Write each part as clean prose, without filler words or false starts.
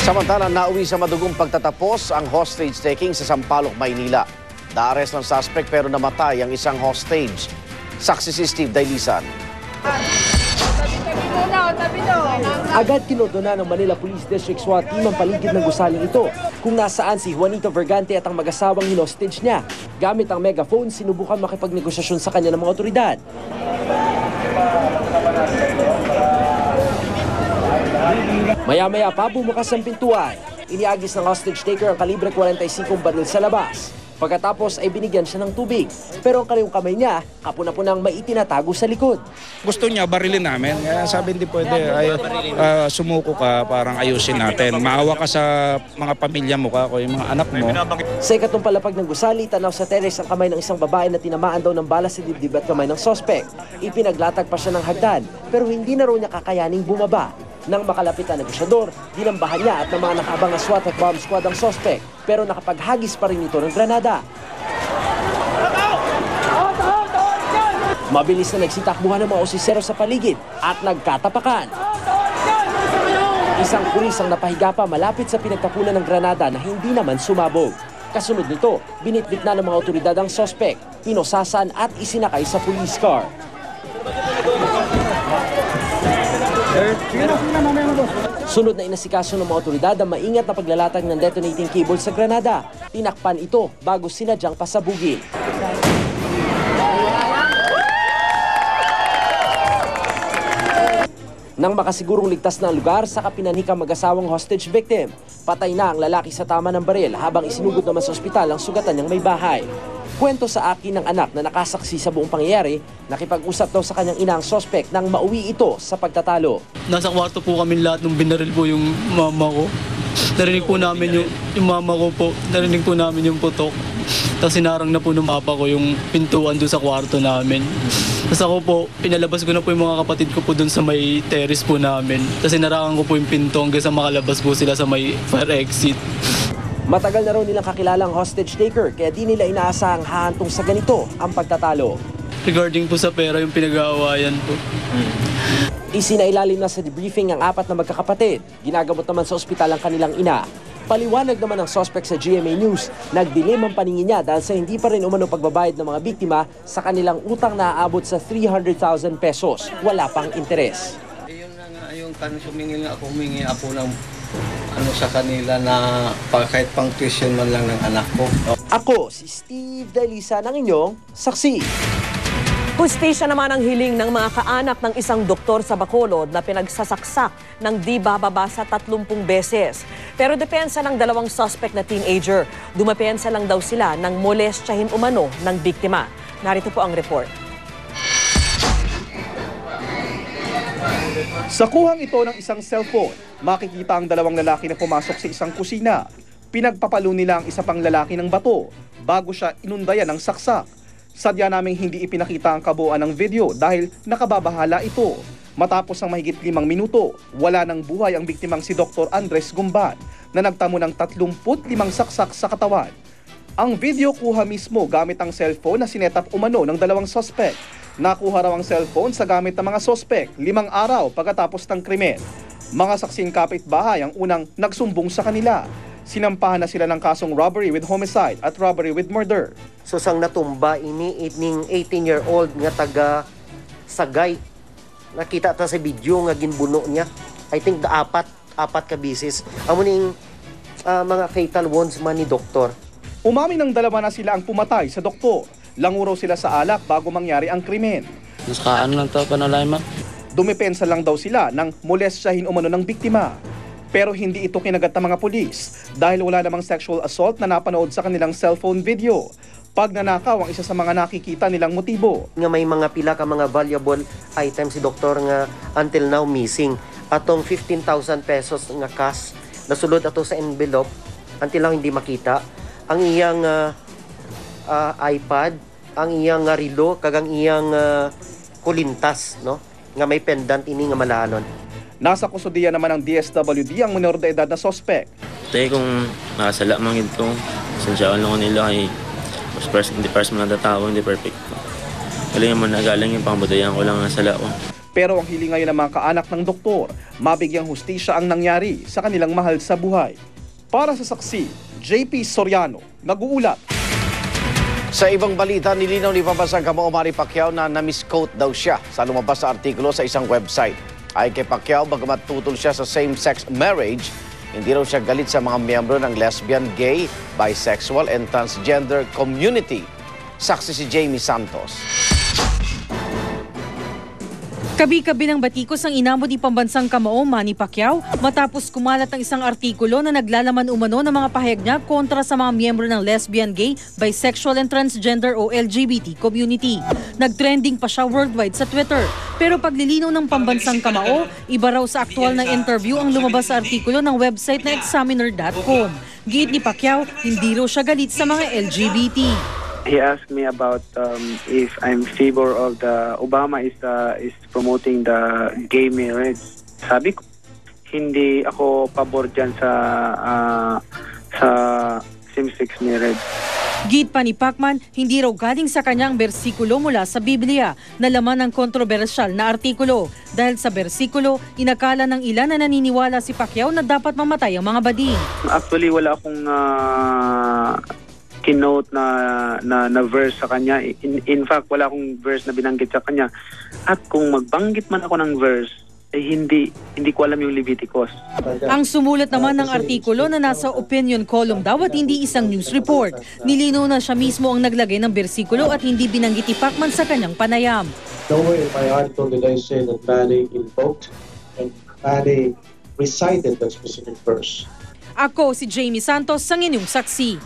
Samantala, nauwi sa madugong pagtatapos ang hostage-taking sa Sampaloc, Maynila. Na-arrest ng suspect pero namatay ang isang hostage. Saksi si Steve Dailisan. Agad kinordona ng Manila Police District SWAT team ang paligid ng gusaling ito kung nasaan si Juanito Vergante at ang mag-asawang hinostage niya. Gamit ang megaphone, sinubukan makipagnegosasyon sa kanya ng mga otoridad. Maya-maya pa bumukas ang pintuan. Iniagis ng hostage taker ang kalibre 45 baril sa labas. Pagkatapos ay binigyan siya ng tubig. Pero ang kaliwang kamay niya, kapuna-punang may itinatago sa likod. Gusto niya barilin namin. Kaya sabi hindi pwede, sumuko ka, parang ayusin natin. Maawa ka sa mga pamilya mo ka, o yung mga anak mo. Sa ikatong palapag ng gusali, tanaw sa teres ang kamay ng isang babae na tinamaan daw ng bala sa dibdib at kamay ng sospek. Ipinaglatag pa siya ng hagdan, pero hindi na raw niya kakayaning bumaba. Nang makalapit ang negosyador, dinambahan niya at ng mga nakabang SWAT at bomb squad ang sospek, pero nakapaghagis pa rin ito ng granada. Mabilis na nagsitakbuhan ng mga osisero sa paligid at nagkatapakan. Isang pulis ang napahiga pa malapit sa pinagtapunan ng granada na hindi naman sumabog. Kasunod nito, binitbit na ng mga otoridad ang sospek, pinosasan at isinakay sa police car. Sunod na inasikaso ng mga otoridad ang maingat na paglalatag ng detonating cable sa granada. Tinakpan ito bago sinadyang pasabugin. Nang makasigurong ligtas na ang lugar, saka pinanhik ang mag-asawang hostage victim. Patay na ang lalaki sa tama ng baril habang isinugod naman sa ospital ang sugatan niyang may bahay. Kwento sa akin ng anak na nakasaksi sa buong pangyayari, nakipag-usap daw sa kanyang ina ang sospek nang mauwi ito sa pagtatalo. Nasa kwarto po kami lahat nung binaril po yung mama ko. Narinig po namin yung mama ko po, narinig po namin yung putok. Tapos sinarang na po ng papa ko yung pintuan doon sa kwarto namin. Tapos ako po, pinalabas ko na po yung mga kapatid ko po doon sa may terrace po namin. Tapos sinarangan ko po yung pinto hanggang sa makalabas po sila sa may fire exit. Matagal na raw nilang kakilalang hostage taker kaya di nila inaasahang hahantong sa ganito ang pagtatalo. Regarding po sa pera yung pinag-aawayan po. Isinailalim na sa debriefing ang apat na magkakapatid. Ginagamot naman sa ospital ang kanilang ina. Paliwanag naman ng suspect sa GMA News, nagdilim ang paningin niya dahil sa hindi pa rin umano pagbabayad ng mga biktima sa kanilang utang na aabot sa 300,000 pesos. Wala pang interes. Yun na nga, yung humingi ako ng sa kanila na kahit pang tuition man lang ng anak ko. Ako, si Steve Dailisan, ang inyong saksi. Hustisya naman ang hiling ng mga kaanak ng isang doktor sa Bacolod na pinagsasaksak ng di bababa sa 30 beses. Pero depensa ng dalawang suspect na teenager, dumapensa lang daw sila ng molestyahin umano ng biktima. Narito po ang report. Sa kuhang ito ng isang cellphone, makikita ang dalawang lalaki na pumasok sa isang kusina. Pinagpapalo nila ang isa pang lalaki ng bato bago siya inundayan ng saksak. Sadya naming hindi ipinakita ang kabuuan ng video dahil nakababahala ito. Matapos ang mahigit 5 minuto, wala nang buhay ang biktimang si Dr. Andres Gumban na nagtamo ng 35 saksak sa katawan. Ang video kuha mismo gamit ang cellphone na sinetap umano ng dalawang suspect. Nakuha raw ang cellphone sa gamit ng mga suspect 5 araw pagkatapos ng krimen. Mga saksing kapitbahay ang unang nagsumbong sa kanila. Sinampahan na sila ng kasong robbery with homicide at robbery with murder. So sang natumba ini ining 18-year-old nga taga Sagay. Nakita ta sa video nga ginbuno niya. I think apat ka bisis. Amo ning mga fatal wounds man ni doktor. Umamin ng dalawa na sila ang pumatay sa doktor. Languro sila sa alak bago mangyari ang krimen. Naskaan lang ito, panalay ma. Dumepensa lang daw sila ng molestyahin umano ng biktima. Pero hindi ito kinagat ng mga pulis dahil wala namang sexual assault na napanood sa kanilang cellphone video. Pagnanakaw ang isa sa mga nakikita nilang motibo. Nga may mga pila ka mga valuable items si doktor nga until now missing. Atong 15,000 pesos nga cash nasulod ato sa envelope until now hindi makita. Ang iyang iPad, ang iyang rilo, kagang iyang kulintas, no? Nga may pendant ini nga malanon. Nasa kusudiya naman ng DSWD ang minor de edad na sospek. Tayo kung nakasala man ito, sansyawan lang ko nila kay hindi first man na tao, hindi perfect. Galing naman na galing yung pangbudayan ko lang nasala ko. Pero ang hiling ngayon ng mga kaanak ng doktor, mabigyang hustisya ang nangyari sa kanilang mahal sa buhay. Para sa saksi, JP Soriano, nag-uulat. Sa ibang balita, nilinaw ni Pambansang Kamao Manny Pacquiao na na-misquote daw siya sa lumabas na artikulo sa isang website. Ayon kay Pacquiao, bagamat tutol siya sa same-sex marriage, hindi raw siya galit sa mga miyembro ng lesbian, gay, bisexual, and transgender community. Saksi si Jamie Santos. Kabi-kabi ng batikos ang inamo ni Pambansang Kamao Manny Pacquiao matapos kumalat ang isang artikulo na naglalaman umano ng mga pahayag niya kontra sa mga miyembro ng lesbian, gay, bisexual and transgender o LGBT community. Nagtrending pa siya worldwide sa Twitter. Pero paglilinaw ng Pambansang Kamao, iba raw sa aktual na interview ang lumabas sa artikulo ng website na examiner.com. Giit ni Pacquiao, hindi raw siya galit sa mga LGBT. He asked me about if I'm favor of the Obama is promoting the gay marriage. Sabi ko, hindi ako pabor dyan sa same-sex marriage. Gid pa ni Pacman, hindi raw galing sa kanyang bersikulo mula sa Biblia na laman ng kontrobersyal na artikulo. Dahil sa bersikulo, inakala ng ilan na naniniwala si Pacquiao na dapat mamatay ang mga bading. Actually, wala akong kinote na verse sa kanya. In fact, wala akong verse na binanggit sa kanya. At kung magbanggit man ako ng verse, hindi ko alam yung Leviticus. Ang sumulat naman ng artikulo na nasa opinion column daw at hindi isang news report. Nilinaw na siya mismo ang naglagay ng bersikulo at hindi binanggit ni Pacman sa kanyang panayam. Nowhere in my article did I say that Manny invoked and Manny recited that specific verse. Ako si Jamie Santos, ang inyong saksi.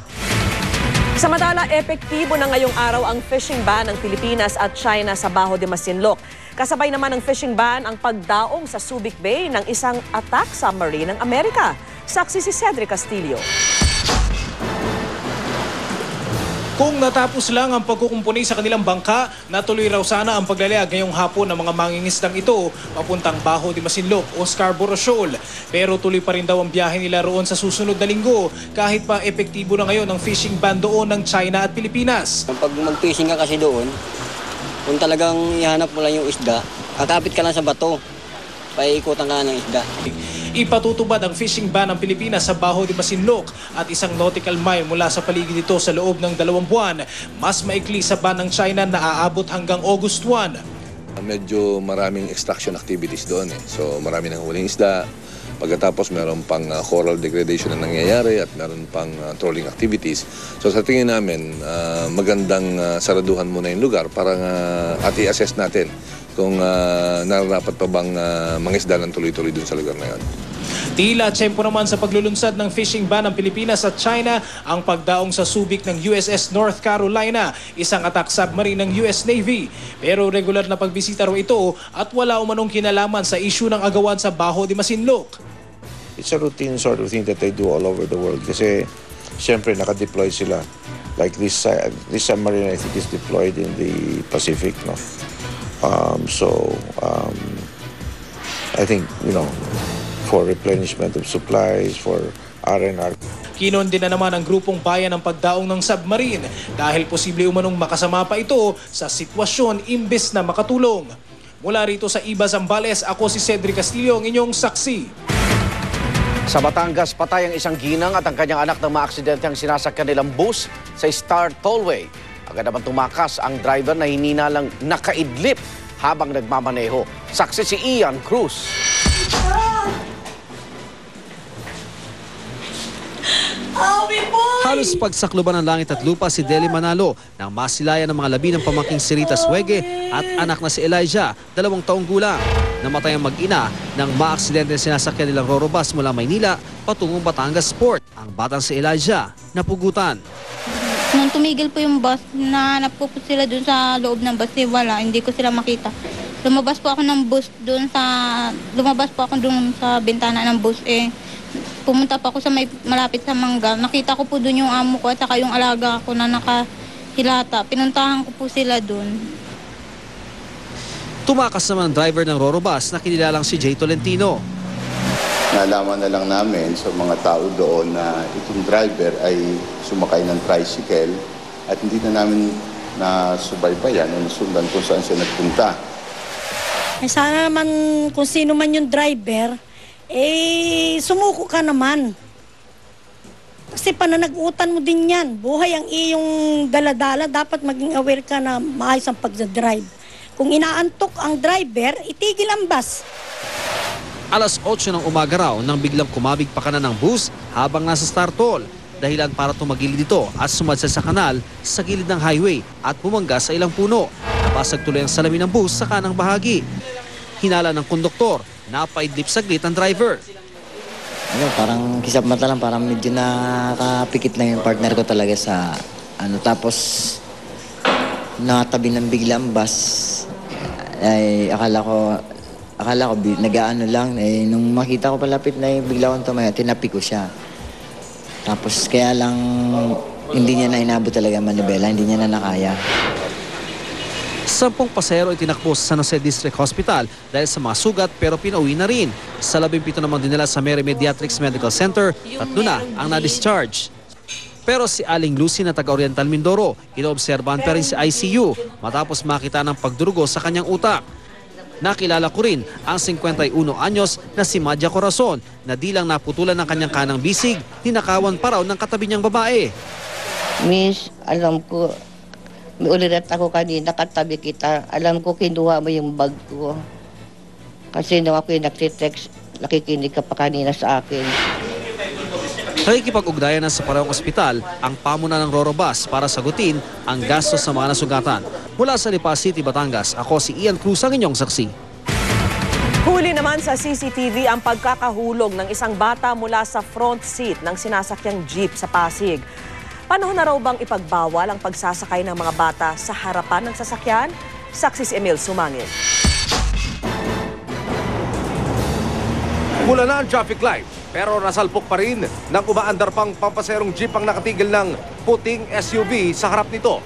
Samantala, epektibo na ngayong araw ang fishing ban ng Pilipinas at China sa Baho de Masinloc. Kasabay naman ng fishing ban ang pagdaong sa Subic Bay ng isang attack submarine ng Amerika. Saksi si Cedric Castillo. Kung natapos lang ang pagkukumpuni sa kanilang bangka, natuloy raw sana ang paglalayag ngayong hapon ng mga mangingisdang ito papuntang Baho de Masinloc o Scarborough Shoal. Pero tuloy pa rin daw ang biyahe nila roon sa susunod na linggo kahit pa epektibo na ngayon ang fishing ban doon ng China at Pilipinas. Pag mag-fishing ka kasi doon, kung talagang ihanap mo lang yung isda, kakapit ka lang sa bato, paikutan ka ng isda. Ipatutupad ang fishing ban ng Pilipinas sa Baho de Masinloc at isang nautical mile mula sa paligid nito sa loob ng 2 buwan. Mas maikli sa ban ng China na aabot hanggang August 1. Medyo maraming extraction activities doon. So marami nang huling isda. Pagkatapos meron pang coral degradation na nangyayari at meron pang trawling activities. So sa tingin namin, magandang saraduhan muna yung lugar para at i-assess natin kung nararapat pa bang mangisda ng tuloy-tuloy dun sa lugar na yun. Tila tiyempo naman sa paglulunsad ng fishing ban ng Pilipinas at China ang pagdaong sa Subic ng USS North Carolina, isang attack submarine ng US Navy. Pero regular na pagbisita raw ito at wala umanong kinalaman sa issue ng agawan sa Baho de Masinloc. It's a routine sort of thing that they do all over the world kasi siyempre nakadeploy sila. Like this submarine I think is deployed in the Pacific, no? I think, for replenishment of supplies, for R&R. Kinondi na naman ang grupong bayan ng pagdaong ng submarine dahil posible umanong makasama pa ito sa sitwasyon imbes na makatulong. Mula rito sa Iba, Zambales, ako si Cedric Castillo, ang inyong saksi. Sa Batangas, patay ang isang ginang at ang kanyang anak ng maaksidente ang sinasakyan nilang bus sa Star Tollway. Agad naman tumakas ang driver na hininalang nakaidlip habang nagmamaneho. Saksi si Ian Cruz. Halos pagsakluban ng langit at lupa si Deli Manalo nang masilayan ng mga labi ng pamangking si Rita Suege at anak na si Elijah, 2 taong gulang. Namatay ang mag-ina nang maaksidente na sinasakyan nilang Roro bus mula Maynila patungong Batangas Port. Ang batang si Elijah napugutan. Nung tumigil po yung bus, nahanap ko po sila dun sa loob ng bus, wala, hindi ko sila makita. Lumabas po ako dun sa bintana ng bus, pumunta pa ako sa malapit sa mangga. Nakita ko po dun yung amo ko at saka yung alaga ko na nakahilata. Pinuntahan ko po sila dun. Tumakas naman ang driver ng Roro bus na kinilalang si Jay Tolentino. Nalaman na lang namin sa mga tao doon na itong driver ay sumakay ng tricycle at hindi na namin nasubaybayan o nasundan kung saan siya nagpunta. Ay sana naman kung sino man yung driver, sumuko ka naman. Kasi pananagutan mo din yan. Buhay ang iyong daladala, dapat maging aware ka na maayos ang pagdadrive. Kung inaantok ang driver, itigil ang bus. Alas 8 ng umaga raw nang biglang kumabig pa kanan ng bus habang nasa Star Toll. Dahilan para tumagilid ito at sumadsa sa kanal sa gilid ng highway at bumangga sa ilang puno. Nabasag tuloy ang salamin ng bus sa kanang bahagi. Hinala ng konduktor, napaidlip saglit ang driver. Parang kisap mata lang, parang medyo nakapikit lang yung partner ko talaga sa tapos nakatabi ng biglang bus. Ay akala ko nag-aano lang, nung makita ko palapit na bigla akong tumaya, tinapi ko siya. Tapos kaya lang hindi niya na inabot talaga manibela, hindi niya na nakaya. 10 pasahero itinakbo sa San Jose District Hospital dahil sa mga sugat pero pinauwi na rin. Sa 17 namang dinala sa Mary Mediatrics Medical Center, 3 na ang na-discharge. Pero si Aling Lucy na taga-Oriental Mindoro, inoobserbahan pa rin sa ICU matapos makita ng pagdurugo sa kanyang utak. Nakilala ko rin ang 51 anyos na si Madja Corazon na di lang naputulan ng kanyang kanang bisig, ninakawan pa raw ng katabi niyang babae. Miss, alam ko, may ulirat ako kanina, katabi kita. Alam ko, kinuha mo yung bag ko. Kasi nung ako yung nagtitext, nakikinig ka pa kanina sa akin. Nakikipag-ugnayan na sa parehong ospital ang pamuna ng Rorobus para sagutin ang gastos sa mga nasugatan. Mula sa Lipa City, Batangas, ako si Ian Cruz, ang inyong saksi. Huli naman sa CCTV ang pagkakahulog ng isang bata mula sa front seat ng sinasakyang jeep sa Pasig. Panahon na raw bang ipagbawal ang pagsasakay ng mga bata sa harapan ng sasakyan? Saksi si Emil Sumangil. Mula na ang traffic light, pero nasalpok pa rin ng umaandar pang pampaserong jeep ang nakatigil ng puting SUV sa harap nito.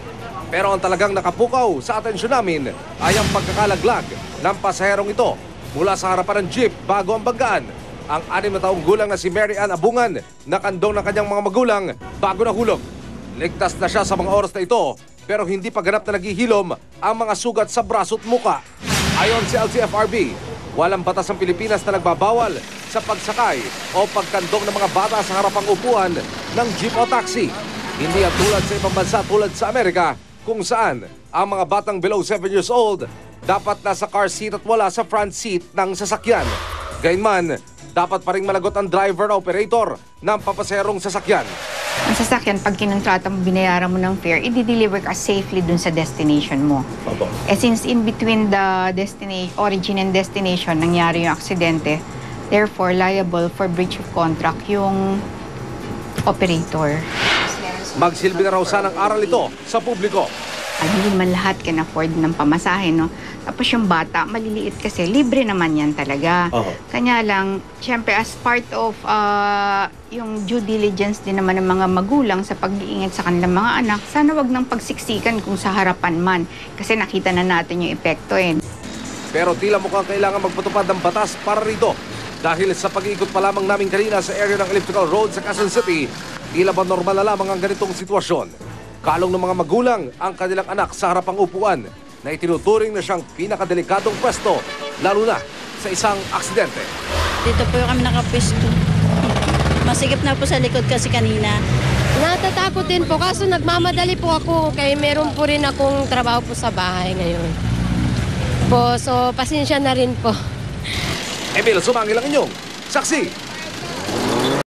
Pero ang talagang nakapukaw sa atensyon namin ay ang pagkakalaglag ng pasaherong ito mula sa harapan ng jeep bago ang banggaan. Ang 6 na taong gulang na si Mary Ann Abungan nakandong ng kanyang mga magulang bago nahulog. Ligtas na siya sa mga oras na ito pero hindi pa ganap na naghihilom ang mga sugat sa braso at muka. Ayon sa LTFRB, walang batas ang Pilipinas na nagbabawal sa pagsakay o pagkandong ng mga bata sa harapang upuan ng jeep o taxi. Hindi at tulad sa ibang bansa tulad sa Amerika kung saan ang mga batang below 7 years old dapat nasa car seat at wala sa front seat ng sasakyan. Gayunman, dapat pa rin malagot ang driver o operator ng papaserong sasakyan. Ang sasakyan, pag kinontrata mo, binayaran mo ng fare, i-deliver ka safely dun sa destination mo. Since in between the origin and destination, nangyari yung aksidente, therefore, liable for breach of contract yung operator. Magsilbi na raw sanang aral ito sa publiko. Hindi man lahat can afford ng pamasahe, no? Tapos yung bata, maliliit kasi, libre naman yan talaga. Kanya lang, syempre as part of yung due diligence din naman ng mga magulang sa pag-iingat sa kanilang mga anak, sana wag nang pagsiksikan kung sa harapan man. Kasi nakita na natin yung epekto eh. Pero tila mukhang kailangan magpatupad ng batas para rito. Dahil sa pag-iikot pa lamang namin kanina sa area ng Elliptical Road sa Quezon City, tila ba normal na lamang ang ganitong sitwasyon. Kalong ng mga magulang ang kanilang anak sa harapang upuan na itinuturing na siyang pinakadelikadong pwesto, lalo na sa isang aksidente. Dito po kami nakapwesto. Masigip na po sa likod kasi kanina. Natatakot din po kaso nagmamadali po ako kaya meron po rin akong trabaho po sa bahay ngayon. So pasensya na rin po. Emil Sumangil ang inyong saksi.